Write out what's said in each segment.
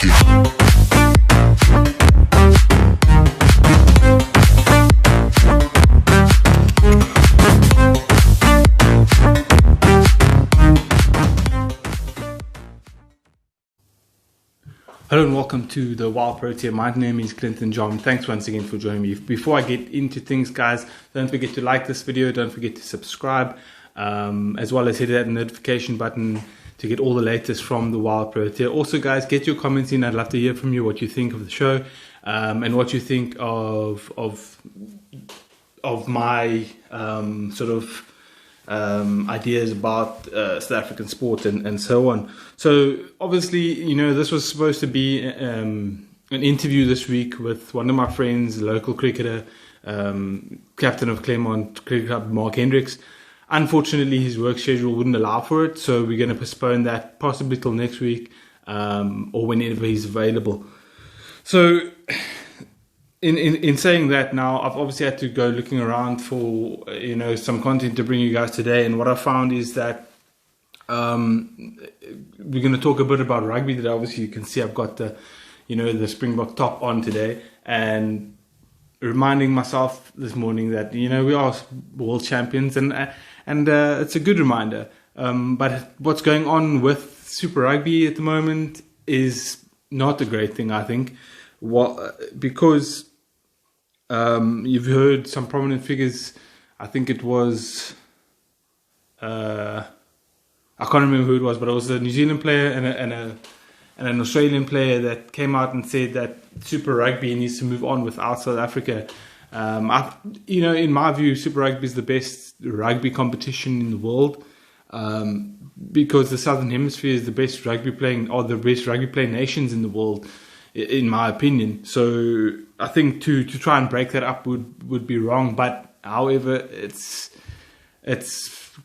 Hello and welcome to the Wild Protea. My name is Clinton John. Thanks once again for joining me. Before I get into things, guys, don't forget to like this video. Don't forget to subscribe, as well as hit that notification button to get all the latest from the Wild Protea. Also, guys, get your comments in. I'd love to hear from you what you think of the show, and what you think of my ideas about South African sport and so on. So obviously, you know, this was supposed to be an interview this week with one of my friends, local cricketer, captain of Claremont Cricket Club, Mark Hendricks. Unfortunately, his work schedule wouldn't allow for it, so we're going to postpone that possibly till next week, or whenever he's available. So in saying that, now I've obviously had to go looking around for, you know, some content to bring you guys today, and what I found is that we're going to talk a bit about rugby. That obviously you can see I've got the, you know, the Springbok top on today, and reminding myself this morning that, you know, we are world champions, and it's a good reminder. But what's going on with Super Rugby at the moment is not a great thing, I think. Because you've heard some prominent figures. I think it was I can't remember who it was, but it was a New Zealand player and an Australian player that came out and said that Super Rugby needs to move on without South Africa. You know, in my view, Super Rugby is the best rugby competition in the world, because the Southern Hemisphere is the best rugby playing, or the best rugby playing nations in the world, in my opinion. So I think to try and break that up would be wrong. But however, it's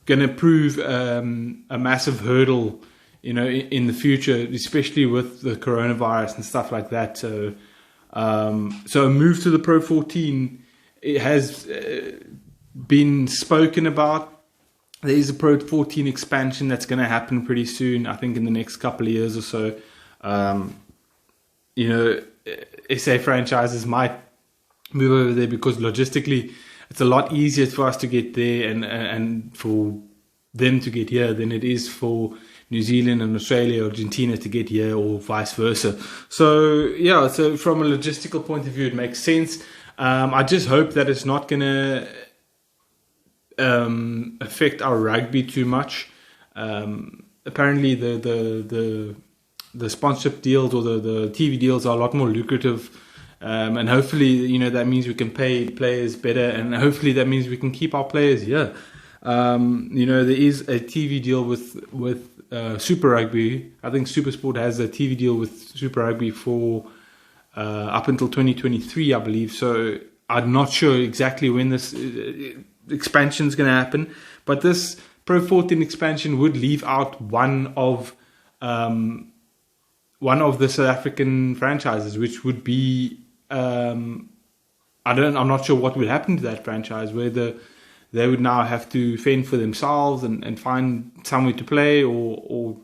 going to prove a massive hurdle, you know, in the future, especially with the coronavirus and stuff like that. So a move to the Pro 14, it has been spoken about. There is a Pro 14 expansion that's going to happen pretty soon, I think in the next couple of years or so. You know, SA franchises might move over there because logistically it's a lot easier for us to get there and for them to get here than it is for New Zealand and Australia or Argentina to get here, or vice versa. So yeah, so from a logistical point of view, it makes sense. I just hope that it's not going to affect our rugby too much. Apparently the sponsorship deals or the TV deals are a lot more lucrative, and hopefully, you know, that means we can pay players better, and hopefully that means we can keep our players here. You know, there is a TV deal with Super Rugby. I think SuperSport has a TV deal with Super Rugby for up until 2023, I believe. So I'm not sure exactly when this expansion is going to happen, but this Pro 14 expansion would leave out one of the South African franchises, which would be I'm not sure what would happen to that franchise, whether they would now have to fend for themselves and find somewhere to play, or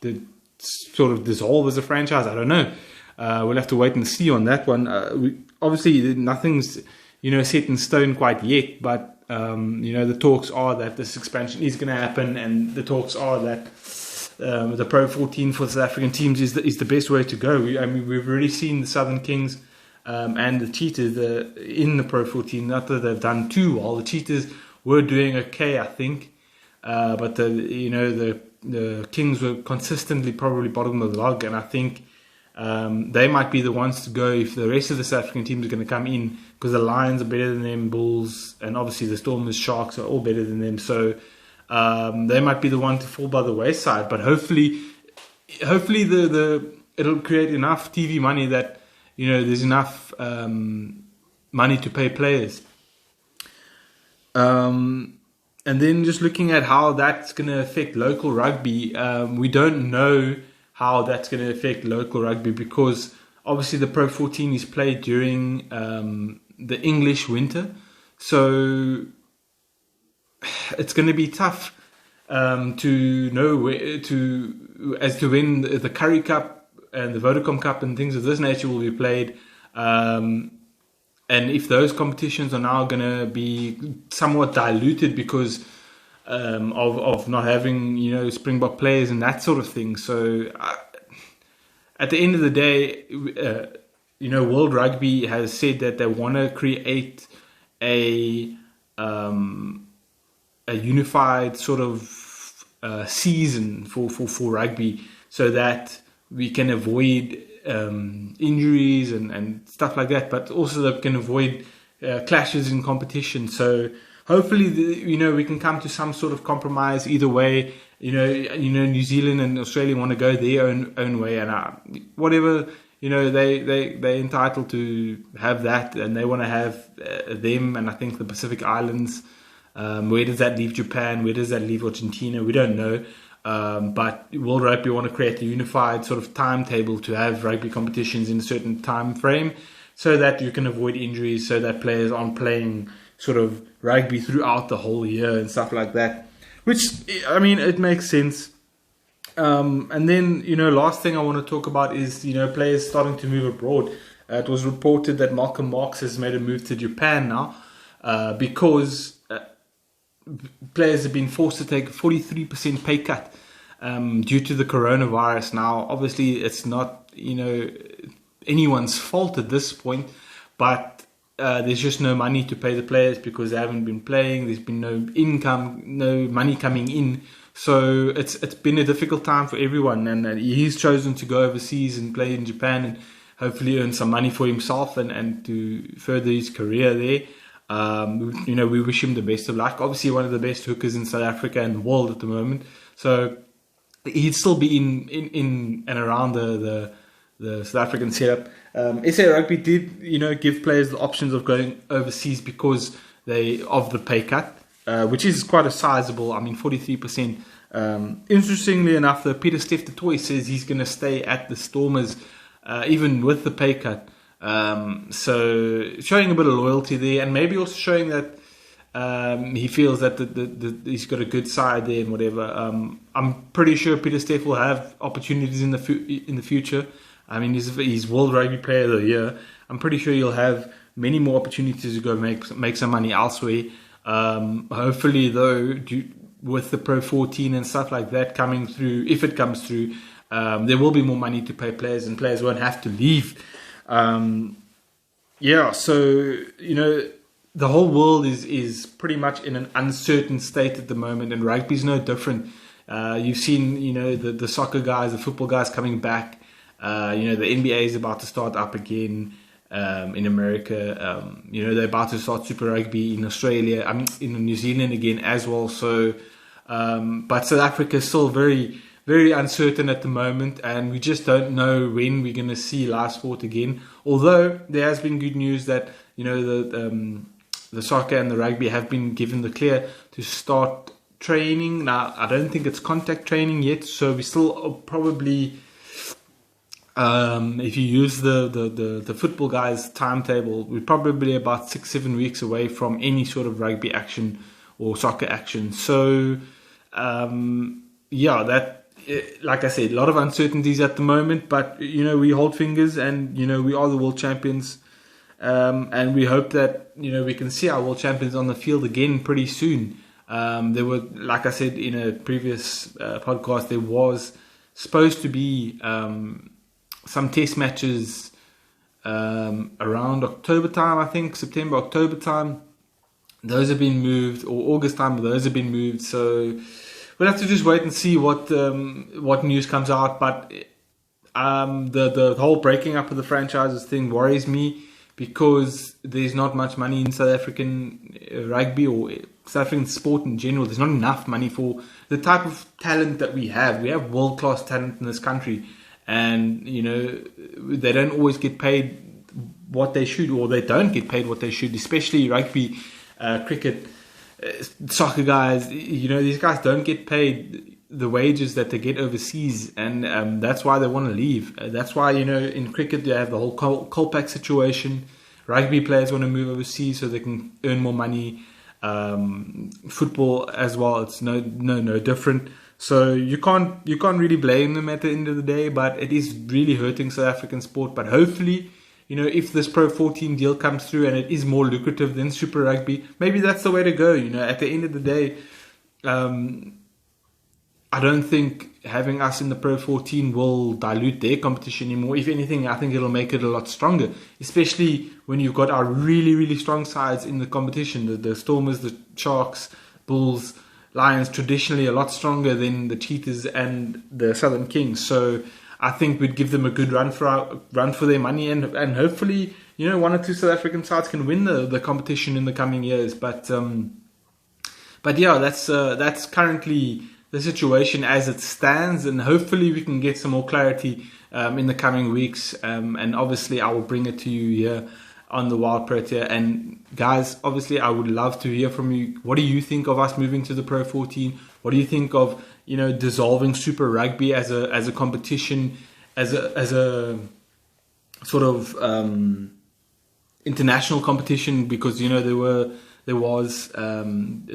the sort of dissolve as a franchise. I don't know. We'll have to wait and see on that one. Obviously, nothing's, you know, set in stone quite yet, but you know, the talks are that this expansion is going to happen, and the talks are that the Pro 14 for South African teams is the best way to go. I mean, we've already seen the Southern Kings and the Cheetahs in the Pro 14. Not that they've done too well. The Cheetahs were doing okay, I think, but the Kings were consistently probably bottom of the log, and I think they might be the ones to go if the rest of the South African teams are going to come in, because the Lions are better than them, Bulls, and obviously the Stormers, Sharks are all better than them. So they might be the one to fall by the wayside. But hopefully it'll create enough TV money that, you know, there's enough money to pay players. And then just looking at how that's going to affect local rugby, we don't know how that's going to affect local rugby, because obviously the Pro 14 is played during the English winter, so it's going to be tough to know when the Currie Cup and the Vodacom Cup and things of this nature will be played. And if those competitions are now going to be somewhat diluted because of not having, Springbok players and that sort of thing. So at the end of the day, World Rugby has said that they want to create a unified sort of season for rugby, so that we can avoid injuries and stuff like that, but also that we can avoid clashes in competition. So hopefully, we can come to some sort of compromise either way. New Zealand and Australia want to go their own way, and whatever, they're entitled to have that, and they want to have them, and I think the Pacific Islands. Where does that leave Japan? Where does that leave Argentina? We don't know. But World Rugby want to create a unified sort of timetable to have rugby competitions in a certain time frame, so that you can avoid injuries, so that players aren't playing sort of rugby throughout the whole year and stuff like that. Which, I mean, it makes sense. And then, last thing I want to talk about is, players starting to move abroad. It was reported that Malcolm Marx has made a move to Japan now because players have been forced to take a 43% pay cut due to the coronavirus. Now, obviously, it's not, anyone's fault at this point, but there's just no money to pay the players because they haven't been playing. There's been no income, no money coming in. So it's been a difficult time for everyone, and he's chosen to go overseas and play in Japan and hopefully earn some money for himself and to further his career there. We wish him the best of luck. Obviously, one of the best hookers in South Africa and the world at the moment. So he'd still be in and around the South African setup. SA Rugby did, give players the options of going overseas because of the pay cut, which is quite a sizable. 43%. Interestingly enough, though, Peter Steph du Toit says he's going to stay at the Stormers, even with the pay cut. So showing a bit of loyalty there, and maybe also showing that he feels that he's got a good side there and whatever. I'm pretty sure Peter Steph will have opportunities in the future. He's World Rugby Player of the Year. I'm pretty sure he'll have many more opportunities to go make some money elsewhere. Hopefully, though, with the Pro 14 and stuff like that coming through, if it comes through, there will be more money to pay players, and players won't have to leave. So the whole world is pretty much in an uncertain state at the moment, and rugby's no different. You've seen the soccer guys, the football guys coming back. The NBA is about to start up again in America. They're about to start Super Rugby in Australia. In New Zealand again as well. So, but South Africa is still very, very uncertain at the moment, and we just don't know when we're going to see live sport again. Although there has been good news that the soccer and the rugby have been given the clear to start training. Now, I don't think it's contact training yet, so we still probably, if you use the football guys' timetable, we're probably about 6-7 weeks away from any sort of rugby action or soccer action. So, like I said, a lot of uncertainties at the moment, but we hold fingers, and we are the world champions, and we hope that we can see our world champions on the field again pretty soon. There were, like I said in a previous podcast, there was supposed to be some test matches around October time, I think September, October time. Those have been moved, or August time, those have been moved. So we'll have to just wait and see what news comes out. But the whole breaking up of the franchises thing worries me, because there's not much money in South African rugby or South African sport in general. There's not enough money for the type of talent that we have. We have world-class talent in this country, and they don't always get paid what they should, or they don't get paid what they should, especially rugby, cricket, soccer guys. These guys don't get paid the wages that they get overseas, and that's why they want to leave. That's why in cricket you have the whole Kolpak situation. Rugby players want to move overseas so they can earn more money. Football as well, it's no different. So you can't really blame them at the end of the day, but it is really hurting South African sport. But hopefully, if this Pro 14 deal comes through and it is more lucrative than Super Rugby, maybe that's the way to go. At the end of the day, I don't think having us in the Pro 14 will dilute their competition anymore. If anything, I think it'll make it a lot stronger, especially when you've got our really, really strong sides in the competition. The Stormers, the Sharks, Bulls, Lions, traditionally a lot stronger than the Cheetahs and the Southern Kings. So I think we'd give them a good run for their money, and hopefully, one or two South African sides can win the competition in the coming years. But yeah, that's currently the situation as it stands, and hopefully we can get some more clarity in the coming weeks. And obviously, I will bring it to you here on the Wild Protea. And guys, obviously, I would love to hear from you. What do you think of us moving to the Pro 14? What do you think of dissolving Super Rugby as a competition, as a sort of international competition? Because there was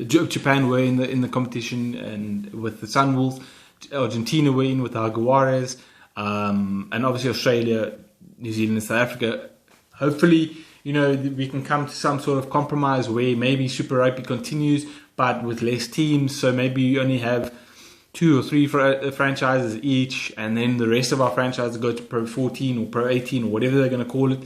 Japan were in the competition, and with the Sunwolves, Argentina were in with the Jaguares, and obviously Australia, New Zealand, and South Africa. Hopefully, we can come to some sort of compromise where maybe Super Rugby continues, but with less teams. So maybe you only have 2 or 3 franchises each, and then the rest of our franchises go to Pro 14 or Pro 18 or whatever they're going to call it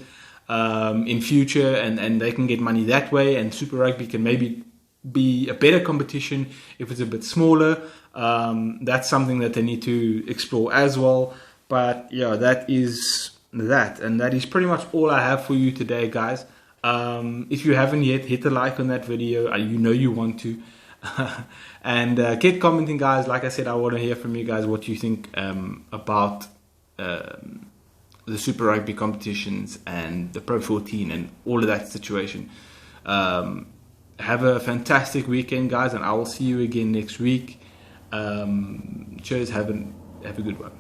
in future, and they can get money that way. And Super Rugby can maybe be a better competition if it's a bit smaller. That's something that they need to explore as well. But yeah, that is that, and that is pretty much all I have for you today, guys. If you haven't yet, hit the like on that video. You want to. And keep commenting, guys. Like I said, I want to hear from you guys what you think about the Super Rugby competitions and the Pro 14 and all of that situation. Have a fantastic weekend, guys, and I will see you again next week. Cheers. Have a good one.